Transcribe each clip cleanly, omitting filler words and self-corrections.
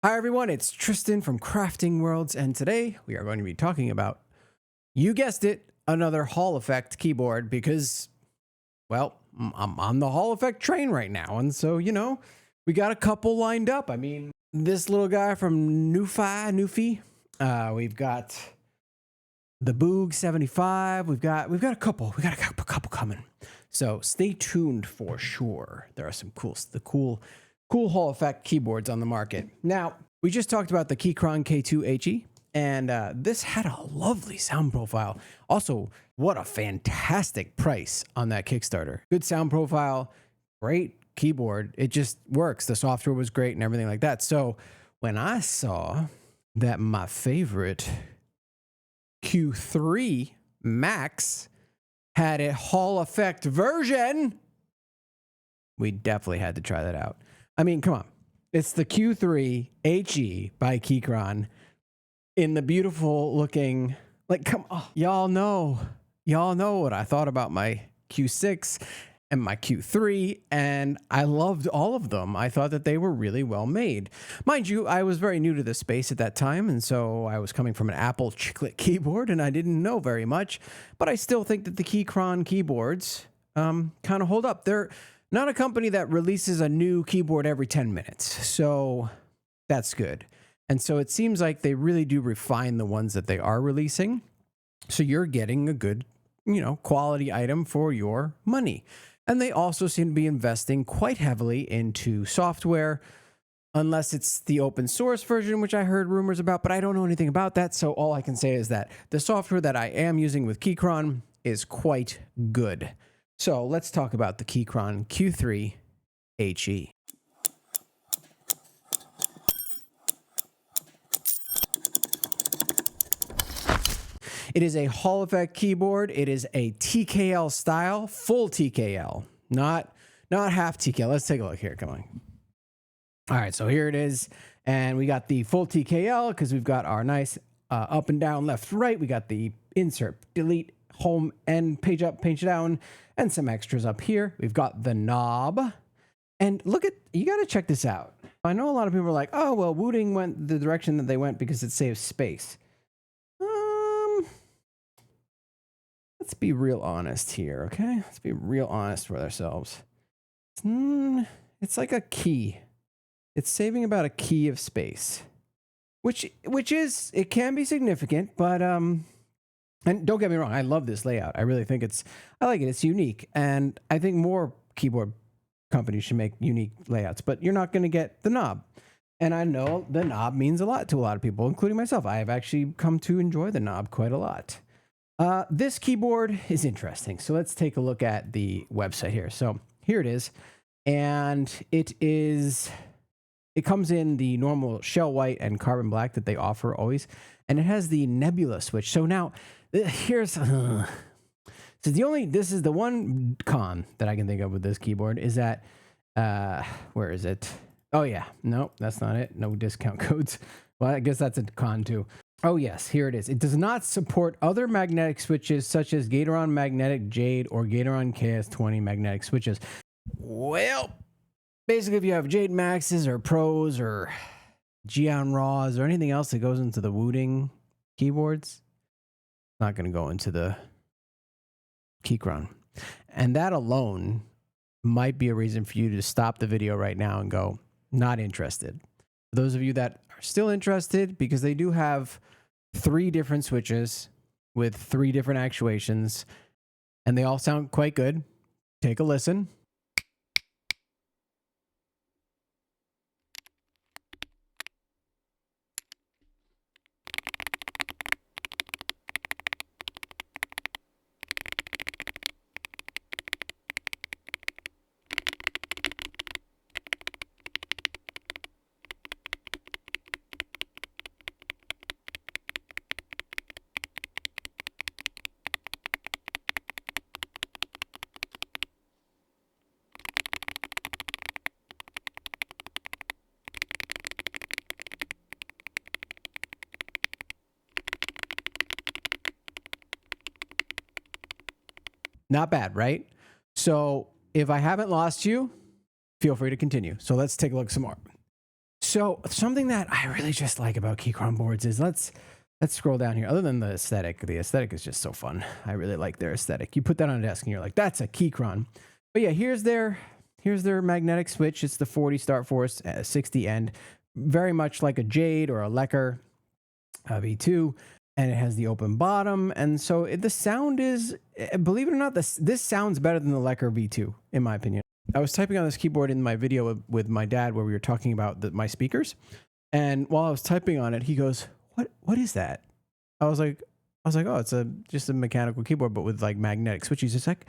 Hi everyone, it's Tristan from Crafting Worlds, and today we are going to be talking about, you guessed it, another Hall Effect keyboard because, well, I'm on the Hall Effect train right now, and so, we got a couple lined up. I mean, this little guy from Wifi, we've got the Boog 75, we've got a couple coming. So stay tuned for sure. There are some cool Hall Effect keyboards on the market. Now, we just talked about the Keychron Q3 HE, and this had a lovely sound profile. Also, what a fantastic price on that Kickstarter. Good sound profile, great keyboard. It just works. The software was great and everything like that. So when I saw that my favorite Q3 Max had a Hall Effect version, we definitely had to try that out. I mean, come on. It's the Q3 HE by Keychron in the beautiful looking, come on. Y'all know what I thought about my Q6 and my Q3, and I loved all of them. I thought that they were really well made. Mind you, I was very new to this space at that time, and so I was coming from an Apple chiclet keyboard, and I didn't know very much, but I still think that the Keychron keyboards kind of hold up. They're not a company that releases a new keyboard every 10 minutes, so that's good. And so it seems like they really do refine the ones that they are releasing, so you're getting a good, quality item for your money. And they also seem to be investing quite heavily into software, unless it's the open source version, which I heard rumors about, but I don't know anything about that, so all I can say is that the software that I am using with Keychron is quite good. So let's talk about the Keychron Q3 HE. It is a Hall Effect keyboard. It is a TKL style, full TKL, not half TKL. Let's take a look here. Come on. All right, so here it is. And we got the full TKL because we've got our nice up and down, left, right. We got the insert, delete, home, and page up, page down, and some extras up here. We've got the knob. And you got to check this out. I know a lot of people are like, oh, well, Wooting went the direction that they went because it saves space. Let's be real honest here, okay? Let's be real honest with ourselves. It's like a key. It's saving about a key of space, which is, it can be significant, but and don't get me wrong, I love this layout. I really think I like it. It's unique, and I think more keyboard companies should make unique layouts, but you're not going to get the knob. And I know the knob means a lot to a lot of people, including myself. I have actually come to enjoy the knob quite a lot. This keyboard is interesting. So let's take a look at the website here. So here it is. And it comes in the normal shell white and carbon black that they offer always. And it has the Nebula switch. So now here's, this is the one con that I can think of with this keyboard is that, where is it? Oh yeah, no, that's not it. No discount codes. Well, I guess that's a con too. Oh yes, here it is. It does not support other magnetic switches such as Gateron Magnetic Jade or Gateron KS20 magnetic switches. Well, basically if you have Jade Maxes or Pros or Geon Raws or anything else that goes into the Wooting keyboards, it's not going to go into the Keychron. And that alone might be a reason for you to stop the video right now and go, not interested. For those of you that are still interested, because they do have 3 different switches with 3 different actuations, and they all sound quite good. Take a listen. Not bad, right? So if I haven't lost you, feel free to continue. So let's take a look some more. So something that I really just like about Keychron boards is let's scroll down here. Other than the aesthetic is just so fun. I really like their aesthetic. You put that on a desk and you're like, that's a Keychron. But yeah, here's their magnetic switch. It's the 40 start force, 60 end, very much like a Jade or a Lecker V2, and it has the open bottom. And so the sound is, believe it or not, this sounds better than the Lecker V2 in my opinion. I was typing on this keyboard in my video with my dad where we were talking about my speakers, and while I was typing on it, he goes, "What is that?" I was like, "Oh, it's just a mechanical keyboard, but with like magnetic switches." It's like,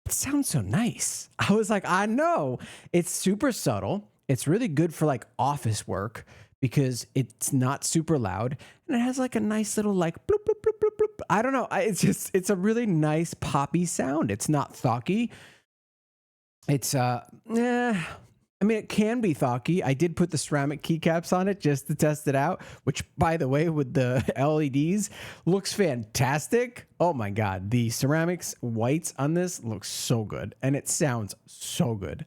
it sounds so nice. I was like, I know. It's super subtle. It's really good for like office work because it's not super loud, and it has like a nice little like bloop bloop bloop bloop bloop. I don't know. It's a really nice poppy sound. It's not thocky. It's I mean, it can be thocky. I did put the ceramic keycaps on it just to test it out, which, by the way, with the LEDs, looks fantastic. Oh my God. The ceramics whites on this looks so good, and it sounds so good.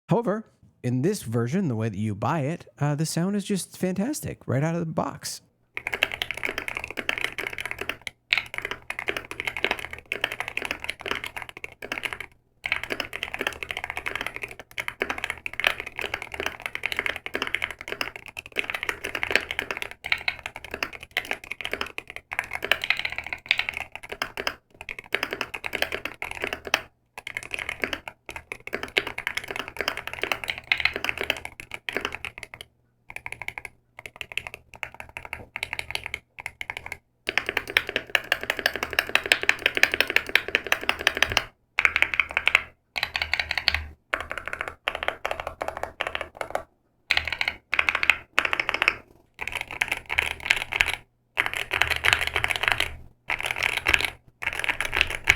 However, in this version, the way that you buy it, the sound is just fantastic right out of the box.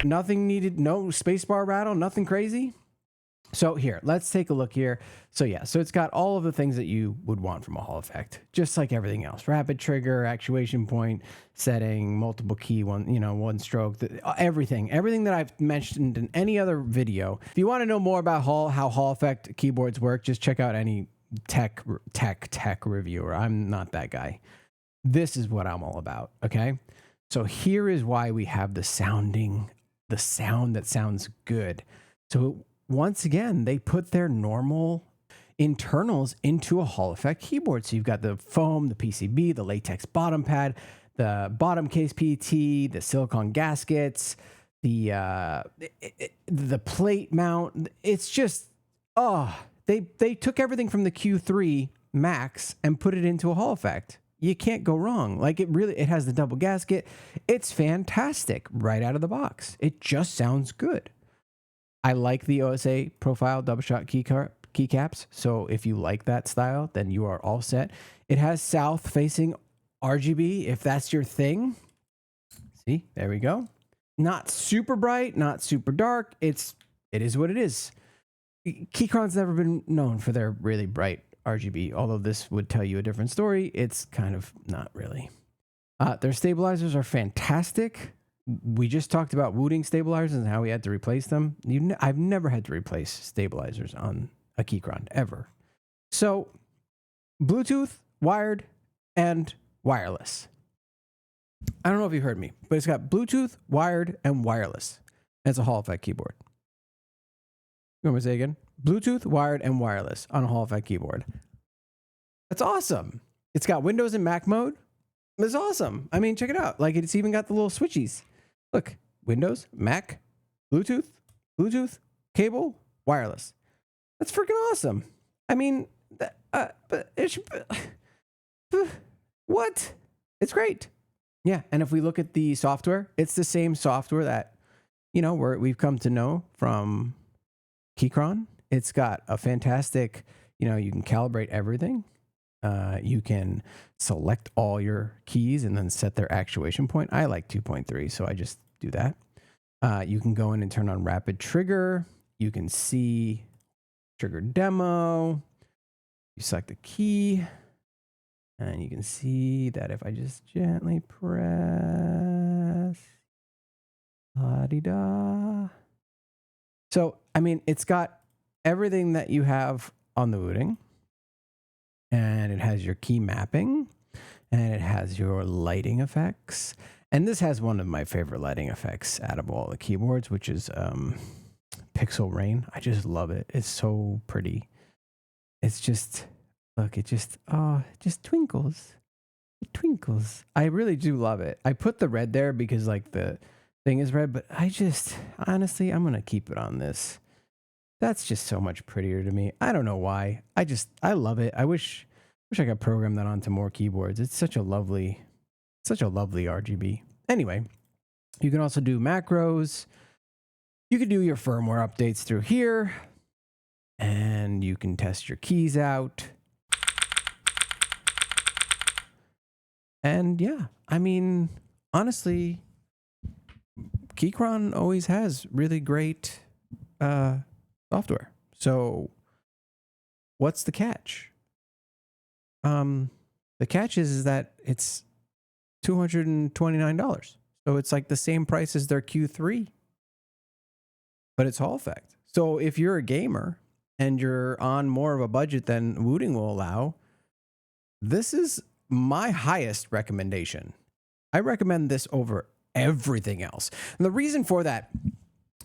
Nothing needed, no spacebar rattle, nothing crazy. So here, let's take a look here. So yeah, so it's got all of the things that you would want from a Hall Effect, just like everything else. Rapid trigger, actuation point, setting, multiple key, one stroke, everything that I've mentioned in any other video. If you want to know more about how Hall Effect keyboards work, just check out any tech reviewer. I'm not that guy. This is what I'm all about, okay? So here is why we have the sound that sounds good. So once again, they put their normal internals into a Hall Effect keyboard. So you've got the foam, the PCB, the latex bottom pad, the bottom case PET, the silicone gaskets, the plate mount. It's just, they took everything from the Q3 Max and put it into a Hall Effect. You can't go wrong. Like it has the double gasket. It's fantastic right out of the box. It just sounds good. I like the OSA profile double shot keycaps. So if you like that style, then you are all set. It has south facing RGB if that's your thing. See, there we go. Not super bright, not super dark. It is what it is. Keychron's never been known for their really bright RGB, although this would tell you a different story. It's kind of not really. Their stabilizers are fantastic. We just talked about Wooting stabilizers and how we had to replace them. I've never had to replace stabilizers on a Keychron ever. So Bluetooth, wired, and wireless. I don't know if you heard me, but it's got Bluetooth, wired, and wireless. And it's a Hall Effect keyboard. You want me to say again? Bluetooth, wired, and wireless on a Hall Effect keyboard. That's awesome. It's got Windows and Mac mode. That's awesome. I mean, check it out. Like, it's even got the little switchies. Look, Windows, Mac, Bluetooth, cable, wireless. That's freaking awesome. I mean, but it should, what? It's great. Yeah, and if we look at the software, it's the same software that, you know, we've come to know from Keychron. It's got a fantastic, you know, you can calibrate everything. You can select all your keys and then set their actuation point. I like 2.3, so I just do that. You can go in and turn on rapid trigger. You can see trigger demo. You select the key. And you can see that if I just gently press, la-di-da. So, I mean, it's got everything that you have on the Wooting. And it has your key mapping. And it has your lighting effects. And this has one of my favorite lighting effects out of all the keyboards, which is Pixel Rain. I just love it. It's so pretty. It's just... Look, it just twinkles. It twinkles. I really do love it. I put the red there because like the thing is red, but honestly, I'm going to keep it on this. That's just so much prettier to me. I don't know why. I love it. I wish I could program that onto more keyboards. It's such a lovely RGB. Anyway, you can also do macros. You can do your firmware updates through here, and you can test your keys out. And yeah, I mean, honestly, Keychron always has really great software. So what's the catch? The catch is that it's $229. So it's like the same price as their Q3, but it's Hall Effect. So if you're a gamer and you're on more of a budget than Wooting will allow, this is my highest recommendation. I recommend this over everything else. And the reason for that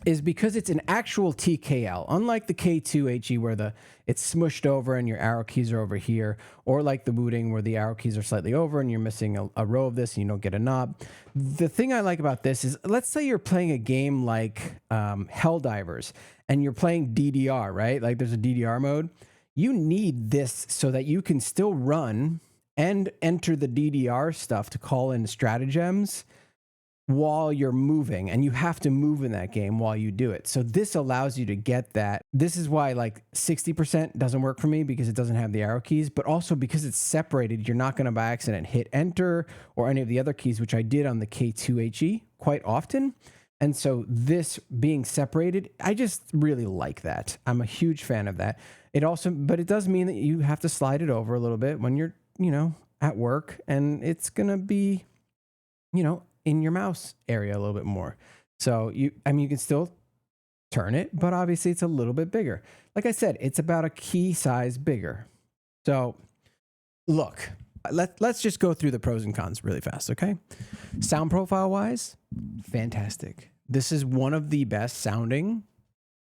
is because it's an actual TKL, unlike the K2 HE where it's smushed over and your arrow keys are over here, or like the Wooting where the arrow keys are slightly over and you're missing a row of this and you don't get a knob. The thing I like about this is, let's say you're playing a game like Helldivers and you're playing DDR, right? Like there's a DDR mode. You need this so that you can still run and enter the DDR stuff to call in stratagems while you're moving, and you have to move in that game while you do it. So this allows you to get that. This is why like 60% doesn't work for me, because it doesn't have the arrow keys, but also because it's separated. You're not going to by accident hit enter or any of the other keys, which I did on the K2 HE quite often. And so this being separated, I just really like that. I'm a huge fan of that. But it does mean that you have to slide it over a little bit when you're, you know, at work, and it's going to be, you know, in your mouse area a little bit more. So you can still turn it, but obviously it's a little bit bigger. Like I said, it's about a key size bigger. So look, let's just go through the pros and cons really fast. Okay. Sound profile wise, fantastic. This is one of the best sounding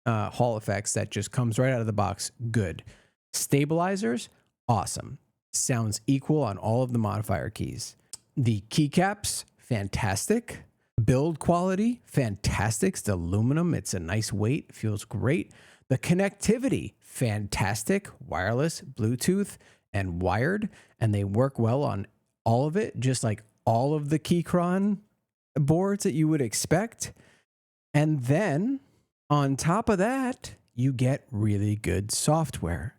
Hall effects that just comes right out of the box. Good. Stabilizers, awesome. Sounds equal on all of the modifier keys. The keycaps, fantastic. Build quality, fantastic. It's aluminum. It's a nice weight. Feels great. The connectivity, fantastic. Wireless, Bluetooth, and wired. And they work well on all of it, just like all of the Keychron boards that you would expect. And then on top of that, you get really good software.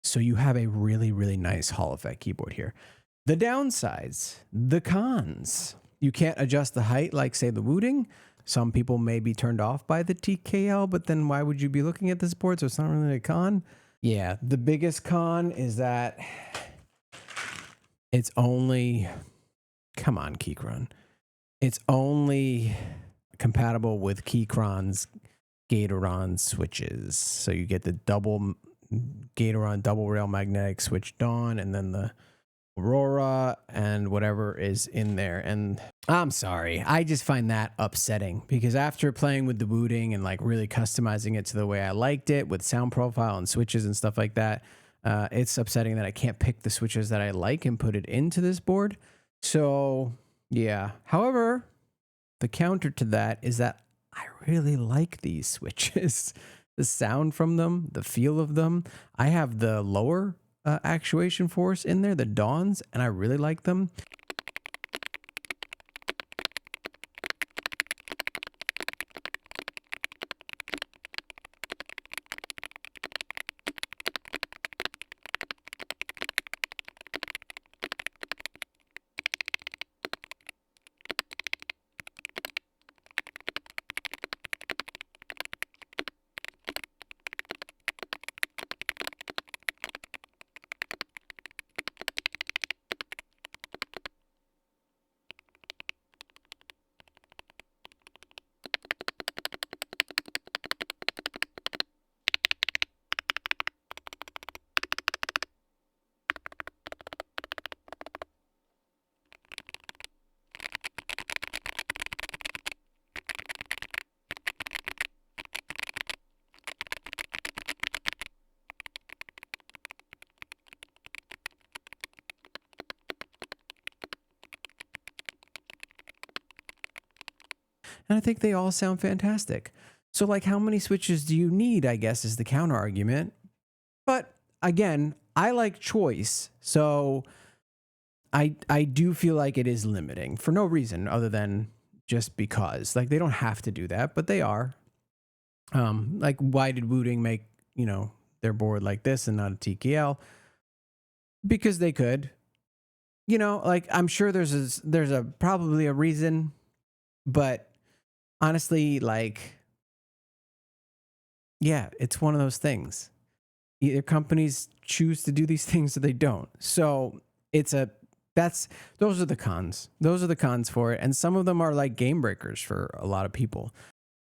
So you have a really, really nice Hall Effect keyboard here. The downsides, the cons. You can't adjust the height like, say, the Wooting. Some people may be turned off by the TKL, but then why would you be looking at this board? So it's not really a con. Yeah, the biggest con is that it's only, come on, Keychron. It's only compatible with Keychron's Gatoron switches. So you get the double Gatoron double rail magnetic switched on, and then the Aurora and whatever is in there. And I'm sorry, I just find that upsetting, because after playing with the Wooting and like really customizing it to the way I liked it with sound profile and switches and stuff like that, it's upsetting that I can't pick the switches that I like and put it into this board. So yeah, however, the counter to that is that I really like these switches. the sound from them, the feel of them. I have the lower actuation force in there, the Dawns, and I really like them. And I think they all sound fantastic. So like, how many switches do you need, I guess, is the counter argument. But again, I like choice. So I do feel like it is limiting for no reason other than just because. Like, they don't have to do that, but they are. Like, why did Wooting make, you know, their board like this and not a TKL? Because they could. You know, like, I'm sure there's probably a reason, but honestly, like, yeah, it's one of those things. Either companies choose to do these things or they don't. So those are the cons. Those are the cons for it. And some of them are like game breakers for a lot of people.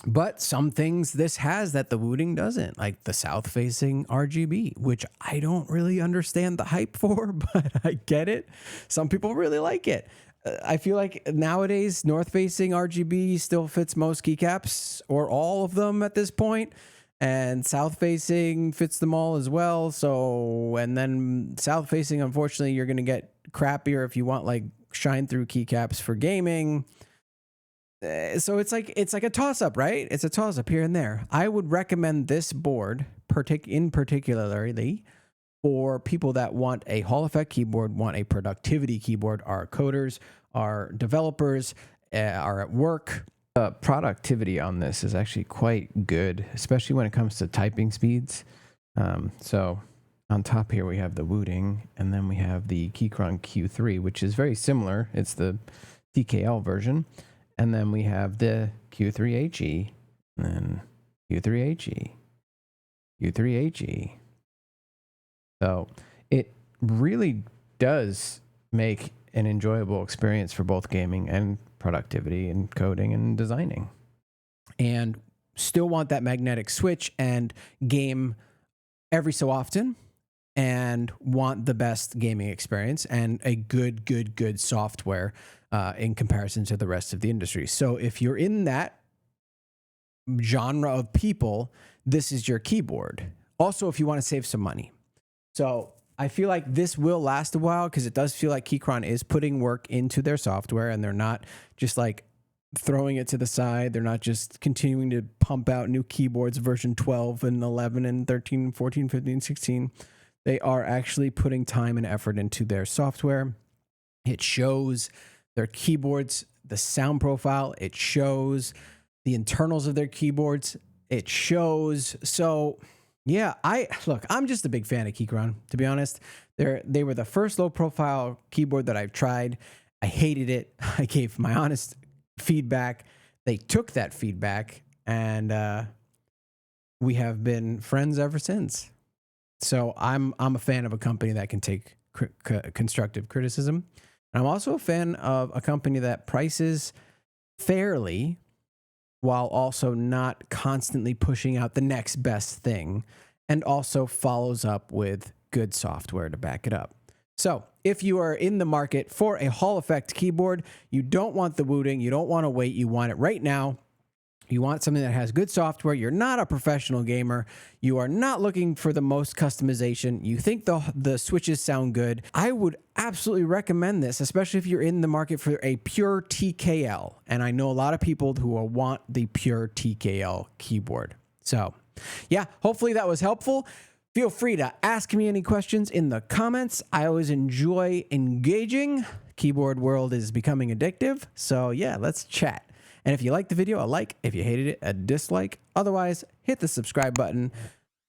But some things this has that the Wooting doesn't, like the south-facing RGB, which I don't really understand the hype for, but I get it. Some people really like it. I feel like nowadays, north-facing RGB still fits most keycaps, or all of them at this point, and south-facing fits them all as well. So, and then south-facing, unfortunately, you're going to get crappier if you want like shine-through keycaps for gaming. So it's like a toss-up, right? It's a toss-up here and there. I would recommend this board particularly for people that want a Hall Effect keyboard, want a productivity keyboard, our coders, our developers, are at work. Productivity on this is actually quite good, especially when it comes to typing speeds. So on top here we have the Wooting, and then we have the Keychron Q3, which is very similar. It's the TKL version. And then we have the Q3 HE, and then Q3 HE, Q3 HE. So it really does make an enjoyable experience for both gaming and productivity and coding and designing. And still want that magnetic switch and game every so often, and want the best gaming experience and a good software in comparison to the rest of the industry. So if you're in that genre of people, this is your keyboard. Also, if you want to save some money. So I feel like this will last a while, because it does feel like Keychron is putting work into their software, and they're not just like throwing it to the side. They're not just continuing to pump out new keyboards, version 12 and 11 and 13, 14, 15, 16. They are actually putting time and effort into their software. It shows. Their keyboards, the sound profile, it shows. The internals of their keyboards, it shows. So yeah, I'm just a big fan of Keychron, to be honest. They were the first low profile keyboard that I've tried. I hated it. I gave my honest feedback. They took that feedback, and we have been friends ever since. So I'm a fan of a company that can take constructive criticism. And I'm also a fan of a company that prices fairly while also not constantly pushing out the next best thing, and also follows up with good software to back it up. So if you are in the market for a Hall Effect keyboard, you don't want the Wooting, you don't want to wait, you want it right now. You want something that has good software. You're not a professional gamer. You are not looking for the most customization. You think the switches sound good. I would absolutely recommend this, especially if you're in the market for a pure TKL. And I know a lot of people who will want the pure TKL keyboard. So Yeah, hopefully that was helpful. Feel free to ask me any questions in the comments. I always enjoy engaging. Keyboard world is becoming addictive. So yeah, let's chat. And if you liked the video, a like. If you hated it, a dislike. Otherwise, hit the subscribe button,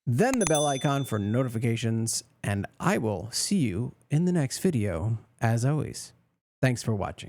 then the bell icon for notifications. And I will see you in the next video, as always. Thanks for watching.